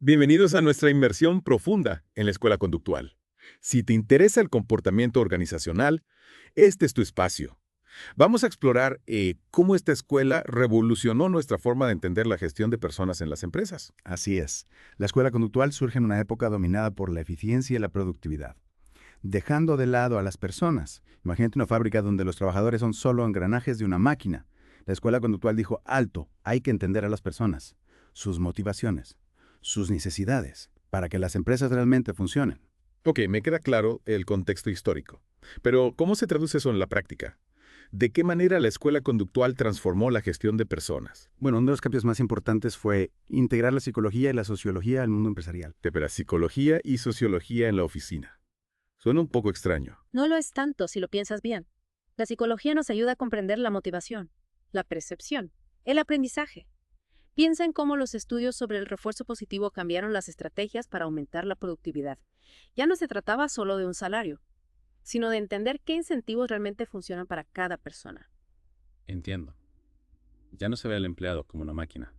Bienvenidos a nuestra inmersión profunda en la escuela conductual. Si te interesa el comportamiento organizacional, este es tu espacio. Vamos a explorar cómo esta escuela revolucionó nuestra forma de entender la gestión de personas en las empresas. Así es. La escuela conductual surge en una época dominada por la eficiencia y la productividad, dejando de lado a las personas. Imagínate una fábrica donde los trabajadores son solo engranajes de una máquina. La escuela conductual dijo, alto, hay que entender a las personas, sus motivaciones, sus necesidades, para que las empresas realmente funcionen. Ok, me queda claro el contexto histórico. Pero, ¿cómo se traduce eso en la práctica? ¿De qué manera la escuela conductual transformó la gestión de personas? Bueno, uno de los cambios más importantes fue integrar la psicología y la sociología al mundo empresarial. De psicología y sociología en la oficina. Suena un poco extraño. No lo es tanto si lo piensas bien. La psicología nos ayuda a comprender la motivación, la percepción, el aprendizaje. Piensa en cómo los estudios sobre el refuerzo positivo cambiaron las estrategias para aumentar la productividad. Ya no se trataba solo de un salario, sino de entender qué incentivos realmente funcionan para cada persona. Entiendo. Ya no se ve al empleado como una máquina,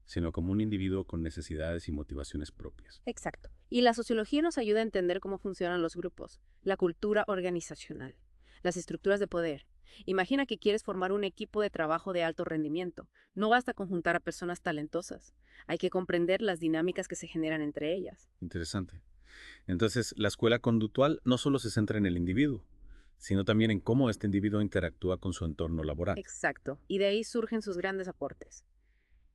sino como un individuo con necesidades y motivaciones propias. Exacto. Y la sociología nos ayuda a entender cómo funcionan los grupos, la cultura organizacional, las estructuras de poder. Imagina que quieres formar un equipo de trabajo de alto rendimiento. No basta con juntar a personas talentosas. Hay que comprender las dinámicas que se generan entre ellas. Interesante. Entonces, la escuela conductual no solo se centra en el individuo, sino también en cómo este individuo interactúa con su entorno laboral. Exacto. Y de ahí surgen sus grandes aportes.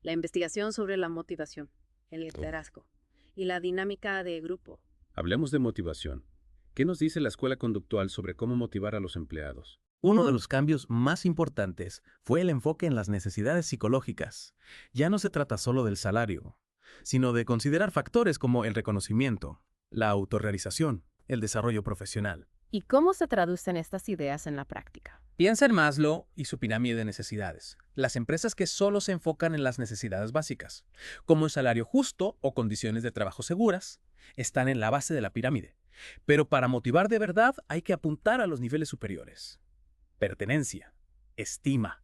La investigación sobre la motivación, el Oh. liderazgo y la dinámica de grupo. Hablemos de motivación. ¿Qué nos dice la escuela conductual sobre cómo motivar a los empleados? Uno de los cambios más importantes fue el enfoque en las necesidades psicológicas. Ya no se trata solo del salario, sino de considerar factores como el reconocimiento, la autorrealización, el desarrollo profesional. ¿Y cómo se traducen estas ideas en la práctica? Piensa en Maslow y su pirámide de necesidades. Las empresas que solo se enfocan en las necesidades básicas, como un salario justo o condiciones de trabajo seguras, están en la base de la pirámide. Pero para motivar de verdad hay que apuntar a los niveles superiores. Pertenencia, estima,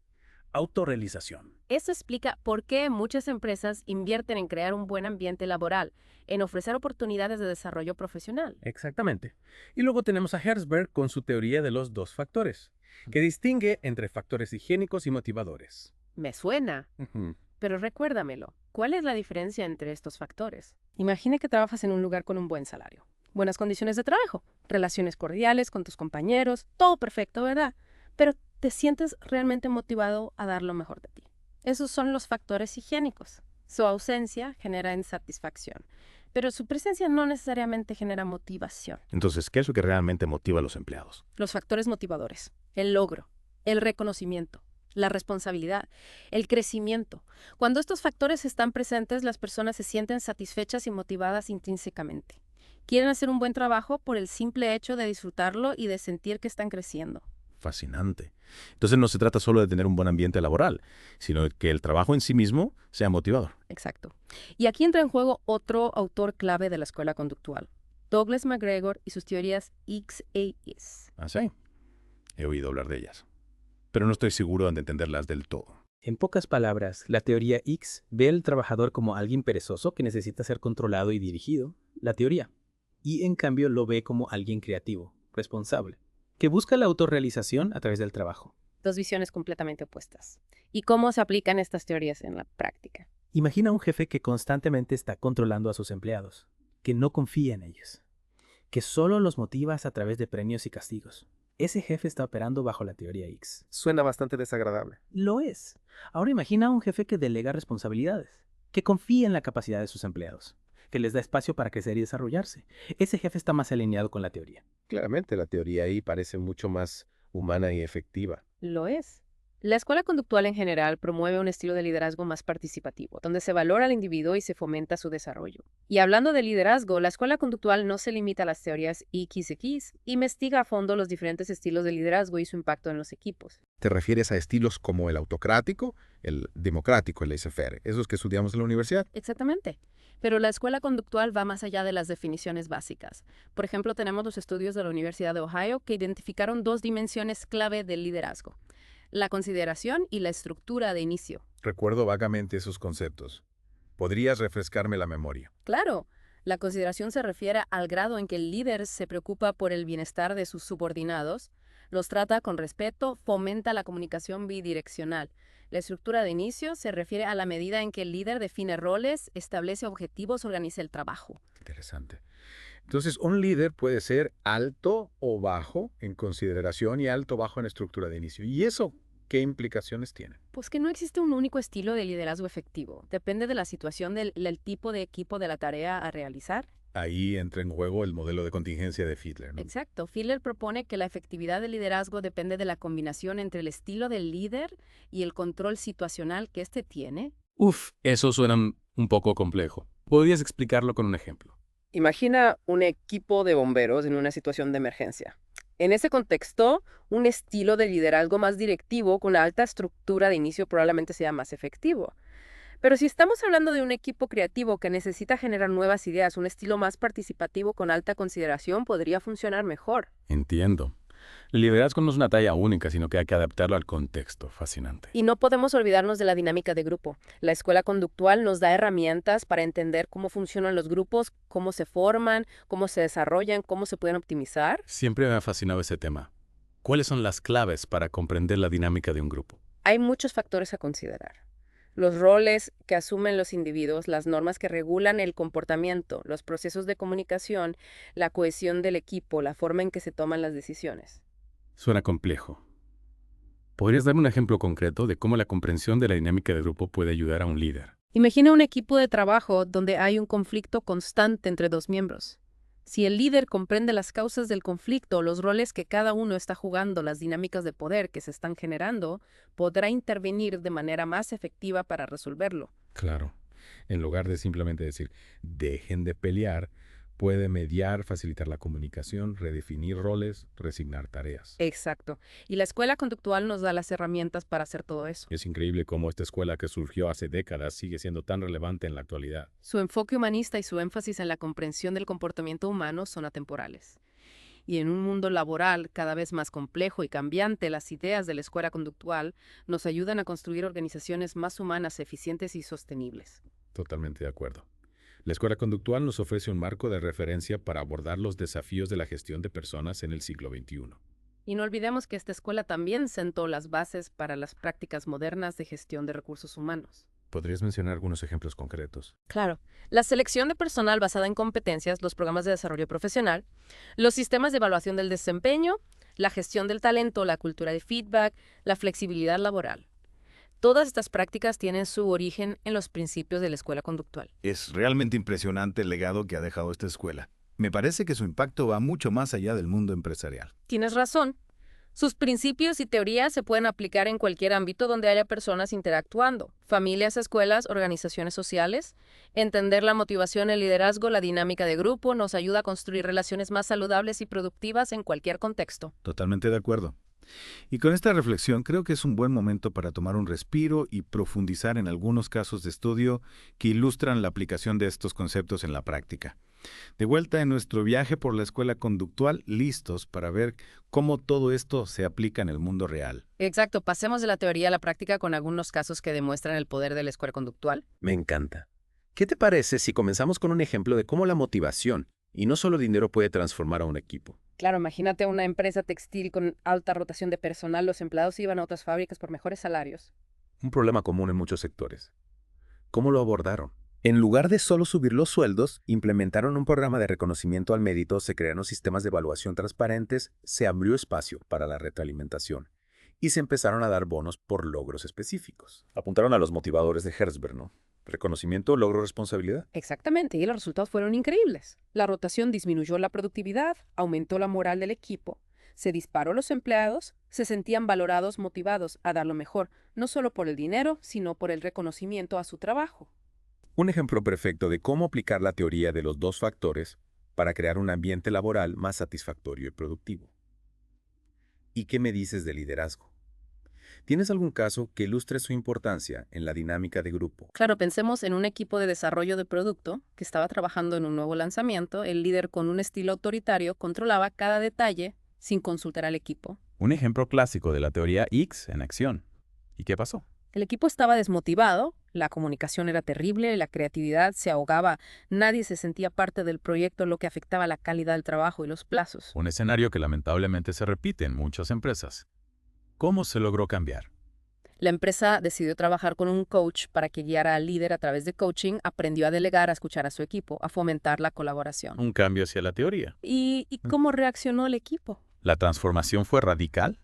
autorrealización. Eso explica por qué muchas empresas invierten en crear un buen ambiente laboral, en ofrecer oportunidades de desarrollo profesional. Exactamente. Y luego tenemos a Herzberg con su teoría de los dos factores, que distingue entre factores higiénicos y motivadores. Me suena, Ujú. pero recuérdamelo. ¿Cuál es la diferencia entre estos factores? Imagina que trabajas en un lugar con un buen salario, buenas condiciones de trabajo, relaciones cordiales con tus compañeros, todo perfecto, ¿verdad? Pero te sientes realmente motivado a dar lo mejor de ti. Esos son los factores higiénicos. Su ausencia genera insatisfacción, pero su presencia no necesariamente genera motivación. Entonces, ¿qué es lo que realmente motiva a los empleados? Los factores motivadores, el logro, el reconocimiento, la responsabilidad, el crecimiento. Cuando estos factores están presentes, las personas se sienten satisfechas y motivadas intrínsecamente. Quieren hacer un buen trabajo por el simple hecho de disfrutarlo y de sentir que están creciendo. Fascinante. Entonces no se trata solo de tener un buen ambiente laboral, sino que el trabajo en sí mismo sea motivador. Exacto. Y aquí entra en juego otro autor clave de la escuela conductual, Douglas McGregor y sus teorías X-A-S. ¿Ah, sí? He oído hablar de ellas, pero no estoy seguro de entenderlas del todo. En pocas palabras, la teoría X ve al trabajador como alguien perezoso que necesita ser controlado y dirigido, la teoría, y en cambio lo ve como alguien creativo, responsable, que busca la autorrealización a través del trabajo. Dos visiones completamente opuestas. ¿Y cómo se aplican estas teorías en la práctica? Imagina un jefe que constantemente está controlando a sus empleados, que no confía en ellos, que solo los motivas a través de premios y castigos. Ese jefe está operando bajo la teoría X. Suena bastante desagradable. Lo es. Ahora imagina a un jefe que delega responsabilidades, que confía en la capacidad de sus empleados, que les da espacio para crecer y desarrollarse. Ese jefe está más alineado con la teoría. Claramente la teoría ahí parece mucho más humana y efectiva. Lo es. La escuela conductual en general promueve un estilo de liderazgo más participativo, donde se valora al individuo y se fomenta su desarrollo. Y hablando de liderazgo, la escuela conductual no se limita a las teorías XX, investiga a fondo los diferentes estilos de liderazgo y su impacto en los equipos. ¿Te refieres a estilos como el autocrático, el democrático, el laissez-faire, esos que estudiamos en la universidad? Exactamente. Pero la escuela conductual va más allá de las definiciones básicas. Por ejemplo, tenemos los estudios de la Universidad de Ohio que identificaron dos dimensiones clave del liderazgo: la consideración y la estructura de inicio. Recuerdo vagamente esos conceptos. ¿Podrías refrescarme la memoria? Claro, la consideración se refiere al grado en que el líder se preocupa por el bienestar de sus subordinados, los trata con respeto, fomenta la comunicación bidireccional. La estructura de inicio se refiere a la medida en que el líder define roles, establece objetivos, organiza el trabajo. Interesante. Entonces, un líder puede ser alto o bajo en consideración y alto o bajo en estructura de inicio. ¿Y eso qué implicaciones tiene? Pues que no existe un único estilo de liderazgo efectivo. Depende de la situación del tipo de equipo de la tarea a realizar. Ahí entra en juego el modelo de contingencia de Fiedler, ¿no? Exacto. Fiedler propone que la efectividad del liderazgo depende de la combinación entre el estilo del líder y el control situacional que éste tiene. Uf, eso suena un poco complejo. ¿Podrías explicarlo con un ejemplo? Imagina un equipo de bomberos en una situación de emergencia. En ese contexto, un estilo de liderazgo más directivo con alta estructura de inicio probablemente sea más efectivo. Pero si estamos hablando de un equipo creativo que necesita generar nuevas ideas, un estilo más participativo con alta consideración podría funcionar mejor. Entiendo. El liderazgo no es una talla única, sino que hay que adaptarlo al contexto. Fascinante. Y no podemos olvidarnos de la dinámica de grupo. La escuela conductual nos da herramientas para entender cómo funcionan los grupos, cómo se forman, cómo se desarrollan, cómo se pueden optimizar. Siempre me ha fascinado ese tema. ¿Cuáles son las claves para comprender la dinámica de un grupo? Hay muchos factores a considerar. Los roles que asumen los individuos, las normas que regulan el comportamiento, los procesos de comunicación, la cohesión del equipo, la forma en que se toman las decisiones. Suena complejo. ¿Podrías darme un ejemplo concreto de cómo la comprensión de la dinámica de grupo puede ayudar a un líder? Imagina un equipo de trabajo donde hay un conflicto constante entre dos miembros. Si el líder comprende las causas del conflicto, los roles que cada uno está jugando, las dinámicas de poder que se están generando, podrá intervenir de manera más efectiva para resolverlo. Claro. En lugar de simplemente decir, dejen de pelear, puede mediar, facilitar la comunicación, redefinir roles, resignar tareas. Exacto. Y la escuela conductual nos da las herramientas para hacer todo eso. Es increíble cómo esta escuela que surgió hace décadas sigue siendo tan relevante en la actualidad. Su enfoque humanista y su énfasis en la comprensión del comportamiento humano son atemporales. Y en un mundo laboral cada vez más complejo y cambiante, las ideas de la escuela conductual nos ayudan a construir organizaciones más humanas, eficientes y sostenibles. Totalmente de acuerdo. La escuela conductual nos ofrece un marco de referencia para abordar los desafíos de la gestión de personas en el siglo XXI. Y no olvidemos que esta escuela también sentó las bases para las prácticas modernas de gestión de recursos humanos. ¿Podrías mencionar algunos ejemplos concretos? Claro, la selección de personal basada en competencias, los programas de desarrollo profesional, los sistemas de evaluación del desempeño, la gestión del talento, la cultura de feedback, la flexibilidad laboral. Todas estas prácticas tienen su origen en los principios de la escuela conductual. Es realmente impresionante el legado que ha dejado esta escuela. Me parece que su impacto va mucho más allá del mundo empresarial. Tienes razón. Sus principios y teorías se pueden aplicar en cualquier ámbito donde haya personas interactuando. Familias, escuelas, organizaciones sociales. Entender la motivación, el liderazgo, la dinámica de grupo nos ayuda a construir relaciones más saludables y productivas en cualquier contexto. Totalmente de acuerdo. Y con esta reflexión creo que es un buen momento para tomar un respiro y profundizar en algunos casos de estudio que ilustran la aplicación de estos conceptos en la práctica. De vuelta en nuestro viaje por la escuela conductual, listos para ver cómo todo esto se aplica en el mundo real. Exacto, pasemos de la teoría a la práctica con algunos casos que demuestran el poder de la escuela conductual. Me encanta. ¿Qué te parece si comenzamos con un ejemplo de cómo la motivación y no solo dinero puede transformar a un equipo? Claro, imagínate una empresa textil con alta rotación de personal, los empleados iban a otras fábricas por mejores salarios. Un problema común en muchos sectores. ¿Cómo lo abordaron? En lugar de solo subir los sueldos, implementaron un programa de reconocimiento al mérito, se crearon sistemas de evaluación transparentes, se abrió espacio para la retroalimentación y se empezaron a dar bonos por logros específicos. Apuntaron a los motivadores de Herzberg, ¿no? Reconocimiento, logro, responsabilidad. Exactamente, y los resultados fueron increíbles. La rotación disminuyó la productividad, aumentó la moral del equipo, se disparó los empleados, se sentían valorados, motivados a dar lo mejor, no solo por el dinero, sino por el reconocimiento a su trabajo. Un ejemplo perfecto de cómo aplicar la teoría de los dos factores para crear un ambiente laboral más satisfactorio y productivo. ¿Y qué me dices de liderazgo? ¿Tienes algún caso que ilustre su importancia en la dinámica de grupo? Claro, pensemos en un equipo de desarrollo de producto que estaba trabajando en un nuevo lanzamiento. El líder con un estilo autoritario controlaba cada detalle sin consultar al equipo. Un ejemplo clásico de la teoría X en acción. ¿Y qué pasó? El equipo estaba desmotivado, la comunicación era terrible, la creatividad se ahogaba, nadie se sentía parte del proyecto, lo que afectaba la calidad del trabajo y los plazos. Un escenario que lamentablemente se repite en muchas empresas. ¿Cómo se logró cambiar? La empresa decidió trabajar con un coach para que guiara al líder a través de coaching, aprendió a delegar, a escuchar a su equipo, a fomentar la colaboración. Un cambio hacia la teoría. ¿Y cómo reaccionó el equipo? ¿La transformación fue radical?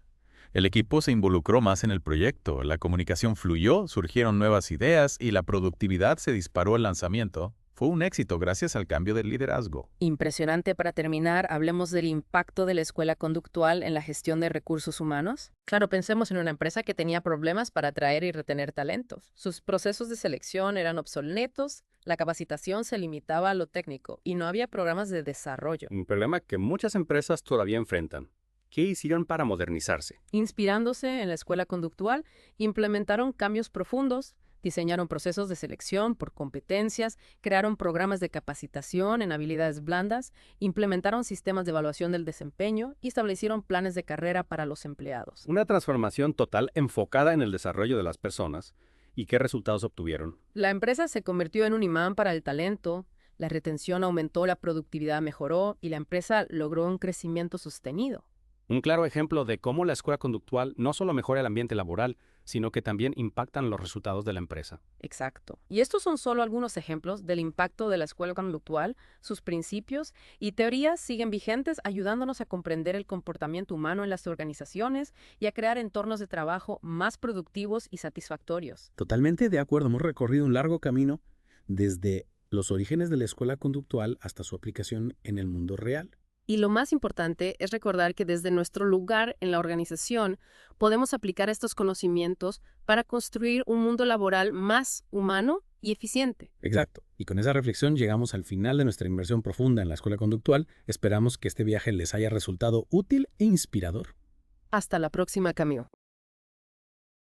El equipo se involucró más en el proyecto, la comunicación fluyó, surgieron nuevas ideas y la productividad se disparó al lanzamiento. Fue un éxito gracias al cambio del liderazgo. Impresionante. Para terminar, hablemos del impacto de la escuela conductual en la gestión de recursos humanos. Claro, pensemos en una empresa que tenía problemas para atraer y retener talentos. Sus procesos de selección eran obsoletos, la capacitación se limitaba a lo técnico y no había programas de desarrollo. Un problema que muchas empresas todavía enfrentan. ¿Qué hicieron para modernizarse? Inspirándose en la escuela conductual, implementaron cambios profundos, diseñaron procesos de selección por competencias, crearon programas de capacitación en habilidades blandas, implementaron sistemas de evaluación del desempeño y establecieron planes de carrera para los empleados. Una transformación total enfocada en el desarrollo de las personas. ¿Y qué resultados obtuvieron? La empresa se convirtió en un imán para el talento, la retención aumentó, la productividad mejoró y la empresa logró un crecimiento sostenido. Un claro ejemplo de cómo la escuela conductual no solo mejora el ambiente laboral, sino que también impactan los resultados de la empresa. Exacto. Y estos son solo algunos ejemplos del impacto de la escuela conductual. Sus principios y teorías siguen vigentes, ayudándonos a comprender el comportamiento humano en las organizaciones y a crear entornos de trabajo más productivos y satisfactorios. Totalmente de acuerdo, hemos recorrido un largo camino desde los orígenes de la escuela conductual hasta su aplicación en el mundo real. Y lo más importante es recordar que desde nuestro lugar en la organización podemos aplicar estos conocimientos para construir un mundo laboral más humano y eficiente. Exacto. Y con esa reflexión llegamos al final de nuestra inmersión profunda en la escuela conductual. Esperamos que este viaje les haya resultado útil e inspirador. Hasta la próxima, Camilo.